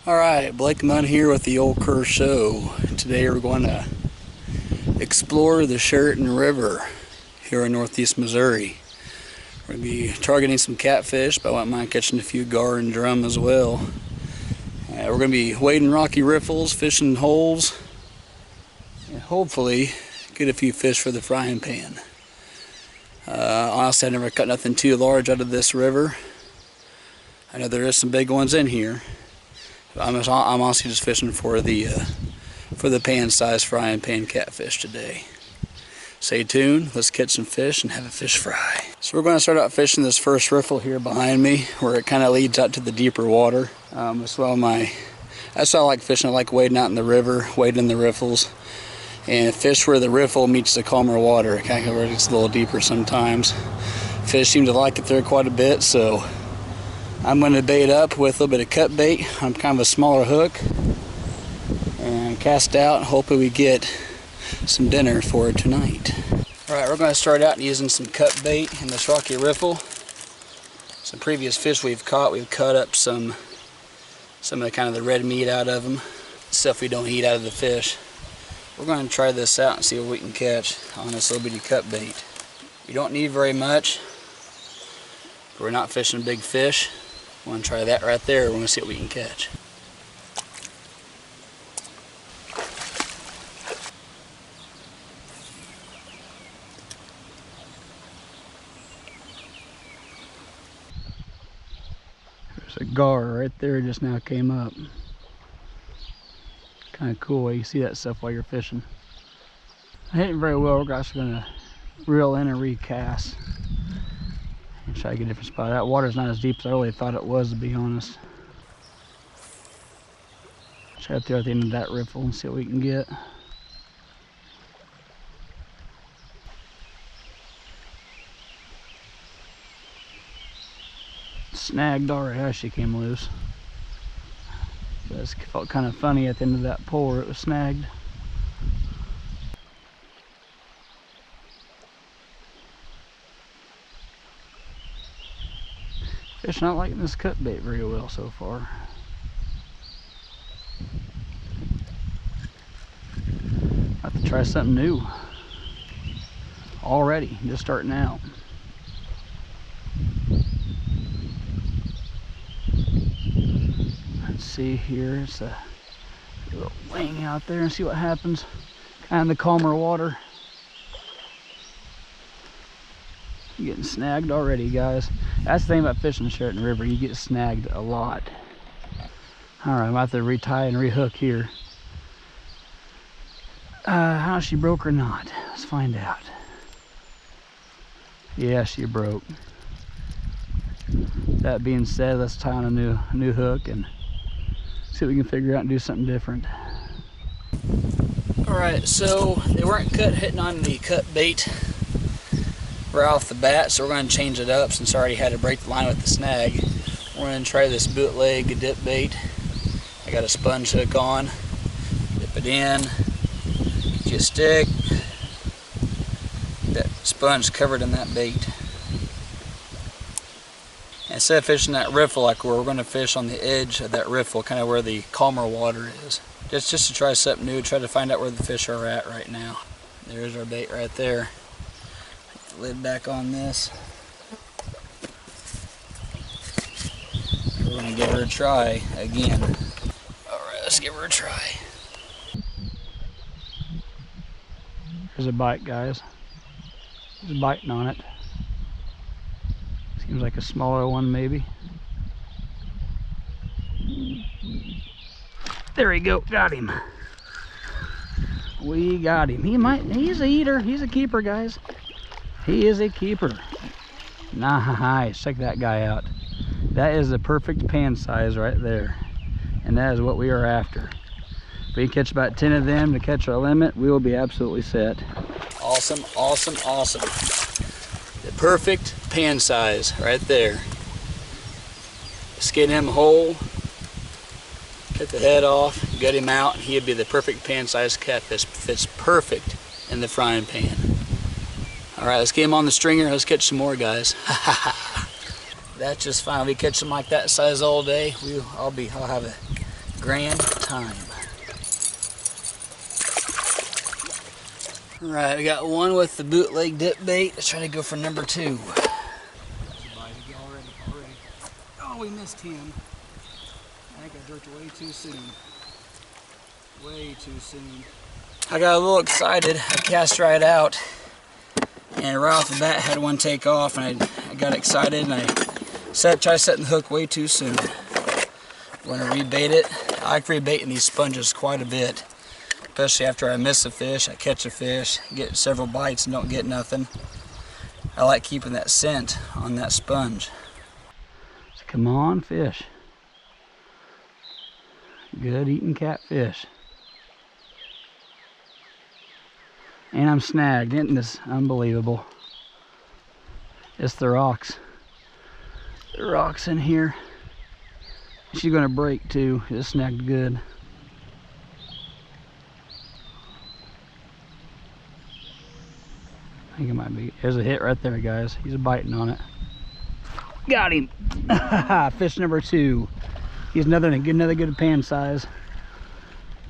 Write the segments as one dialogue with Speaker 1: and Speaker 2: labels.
Speaker 1: Alright, Blake Munn here with the Old Kerr Show. Today we're going to explore the Chariton River here in northeast Missouri. We're going to be targeting some catfish, but I wouldn't mind catching a few gar and drum as well. We're going to be wading rocky riffles, fishing holes, and hopefully get a few fish for the frying pan. Honestly, I've never caught nothing too large out of this river. I know there is some big ones in here. I'm honestly just fishing for the pan-sized frying pan catfish today. Stay tuned. Let's catch some fish and have a fish fry. So we're going to start out fishing this first riffle here behind me, where it kind of leads out to the deeper water. That's why I like fishing. I like wading out in the river, wading in the riffles, and fish where the riffle meets the calmer water. It kind of where it gets a little deeper sometimes. Fish seem to like it there quite a bit, so I'm going to bait up with a little bit of cut bait on kind of a smaller hook and cast out, and hopefully we get some dinner for tonight. Alright, we're going to start out using some cut bait in this rocky riffle. Some previous fish we've caught, we've cut up some of the kind of the red meat out of them, stuff we don't eat out of the fish. We're going to try this out and see what we can catch on this little bitty cut bait. You don't need very much. We're not fishing big fish. We're going to try that right there. We're going to see what we can catch. There's a gar right there, just now came up. Kind of cool way you see that stuff while you're fishing. I hitting very well. We're actually going to reel in and recast. Try to get a different spot. That water's not as deep as I really thought it was, to be honest. Try up there at the end of that riffle and see what we can get. Snagged already. Actually came loose. But it felt kind of funny at the end of that pull where it was snagged. Fish not liking this cut bait very well so far. Have to try something new. Already, just starting out. Let's see here. It's a little wing out there and see what happens. Kind of the calmer water. Getting snagged already, guys. That's the thing about fishing the Chariton River, you get snagged a lot. Alright, I'm about to retie and rehook here. How she broke or not? Let's find out. Yeah, she broke. That being said, let's tie on a new hook and see what we can figure out and do something different. Alright, so they weren't hitting on the cut bait right off the bat, so we're going to change it up since I already had to break the line with the snag. We're going to try this bootleg dip bait. I got a sponge hook on. Dip it in. Get you a stick. That sponge covered in that bait. And instead of fishing that riffle like we're going to fish on the edge of that riffle, kind of where the calmer water is. Just to try something new, try to find out where the fish are at right now. There's our bait right there. Lid back on this. We're going to give her a try again. Alright, let's give her a try. There's a bite, guys. There's biting on it. Seems like a smaller one, maybe. There we go. Got him. We got him. He's a eater. He's a keeper, guys. He is a keeper. Nice. Check that guy out. That is the perfect pan size right there. And that is what we are after. If we catch about 10 of them to catch our limit, we will be absolutely set. Awesome, awesome, awesome. The perfect pan size right there. Skin him whole, cut the head off, gut him out, and he'd be the perfect pan size catfish. Fits perfect in the frying pan. Alright, let's get him on the stringer. Let's catch some more, guys. That's just fine. We catch them like that size all day. I'll have a grand time. Alright, we got one with the bootleg dip bait. Let's try to go for number 2. Oh, we missed him. I think I jerked way too soon. Way too soon. I got a little excited. I cast right out, and right off the bat had one take off, and I got excited, and I tried setting the hook way too soon. Want to rebait it. I like rebaiting these sponges quite a bit, especially after I miss a fish. I catch a fish, get several bites, and don't get nothing. I like keeping that scent on that sponge. So come on, fish. Good eating catfish. And I'm snagged. Isn't this unbelievable? It's the rocks. The rocks in here. She's gonna break too. It's snagged good. I think it might be. There's a hit right there, guys. He's biting on it. Got him. Fish number 2. He's another good pan size.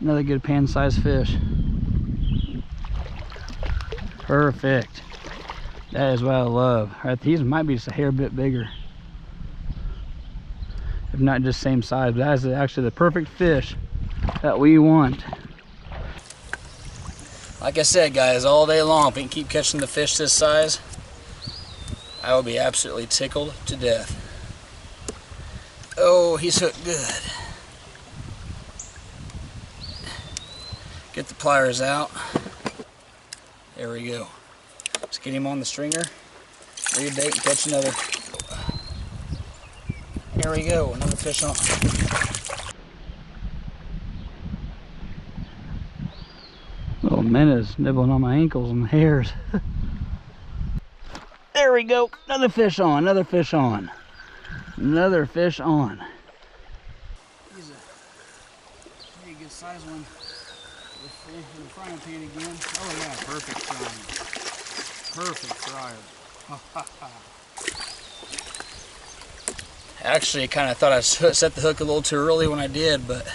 Speaker 1: Another good pan size fish. Perfect. That is what I love. Right, these might be just a hair bit bigger, if not just same size. But that is actually the perfect fish that we want. Like I said, guys, all day long, if we can keep catching the fish this size, I will be absolutely tickled to death. Oh, he's hooked good. Get the pliers out. There we go. Let's get him on the stringer, rebait, and catch another. There we go, another fish on. Little menace nibbling on my ankles and hairs. There we go, another fish on, another fish on. Another fish on. He's a pretty good size one. In the frying pan again. Oh yeah, perfect fryer. Perfect fryer. Actually, I kind of thought I set the hook a little too early when I did, but I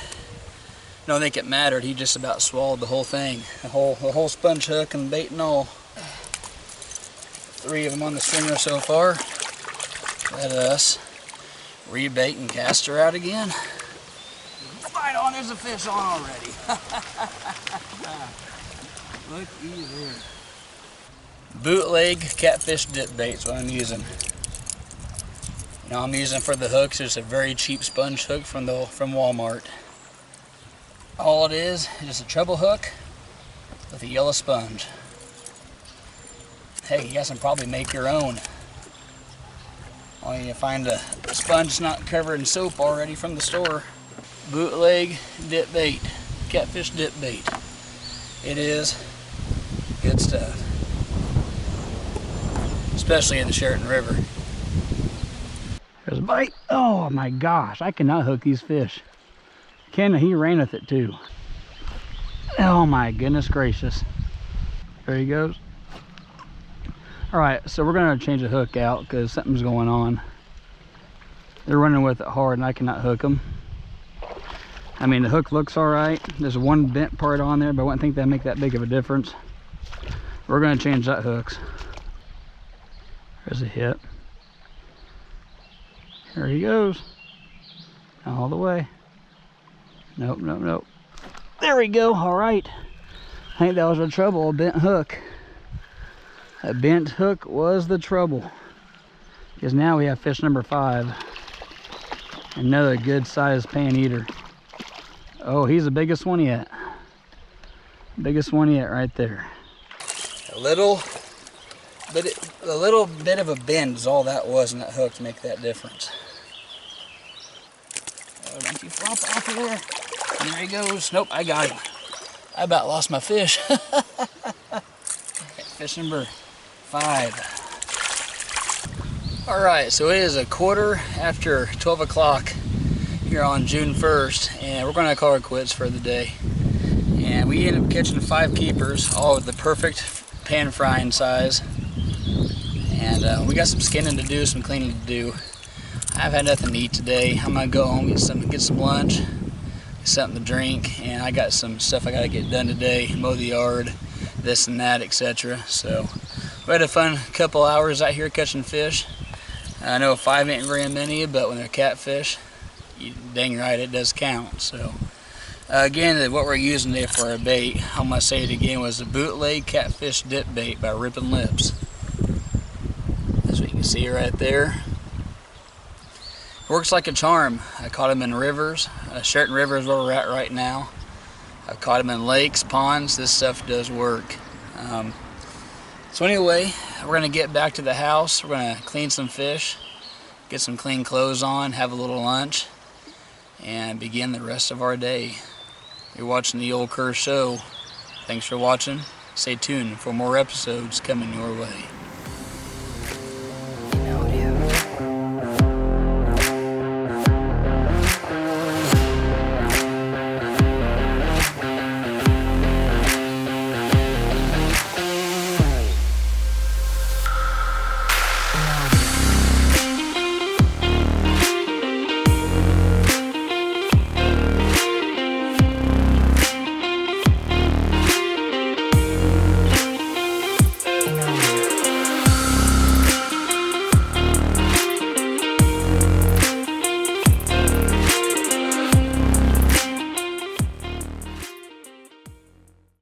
Speaker 1: don't think it mattered. He just about swallowed the whole thing. The whole sponge hook and bait and all. 3 of them on the stringer so far. Let us rebait and cast her out again. Right on, there's a fish on already. Looky there. Bootleg catfish dip bait is what I'm using. Now I'm using for the hooks, it's a very cheap sponge hook from Walmart. All it is just a treble hook with a yellow sponge. Hey, you guys can probably make your own. Or you find a sponge that's not covered in soap already from the store. Bootleg dip bait, catfish dip bait. It is good stuff, especially in the Chariton River. There's a bite. Oh my gosh, I cannot hook these fish. He ran with it too. Oh my goodness gracious. There he goes. All right, so we're gonna change the hook out because something's going on. They're running with it hard and I cannot hook them. I mean, the hook looks all right. There's one bent part on there, but I wouldn't think that'd make that big of a difference. We're gonna change that hooks. There's a hit. Here he goes. All the way. Nope, nope, nope. There we go, all right. I think that was the trouble, a bent hook. A bent hook was the trouble. Because now we have fish number 5. Another good sized pan eater. Oh, he's the biggest one yet. Biggest one yet right there. A little bit of a bend is all that was in that hook to make that difference. Oh, don't you flop off of there. And there he goes. Nope, I got him. I about lost my fish. Fish number 5. Alright, so it is a quarter after 12 o'clock here on June 1st, and we're going to call it quits for the day. And we ended up catching 5 keepers, all with the perfect pan frying size. And we got some skinning to do, some cleaning to do. I've had nothing to eat today. I'm going to go home, get some lunch, get something to drink, and I got some stuff I got to get done today, mow the yard, this and that, etc. So we had a fun couple hours out here catching fish. I know 5 ain't very many, but when they're catfish, you dang right it does count. So again, what we're using today for our bait, I'm going to say it again, was the bootleg catfish dip bait by Ripping Lips. As we can see right there. Works like a charm. I caught them in rivers. Chariton River is where we're at right now. I've caught them in lakes, ponds. This stuff does work. So anyway, we're going to get back to the house. We're going to clean some fish, get some clean clothes on, have a little lunch, and begin the rest of our day. You're watching the Old Kerr Show. Thanks for watching. Stay tuned for more episodes coming your way.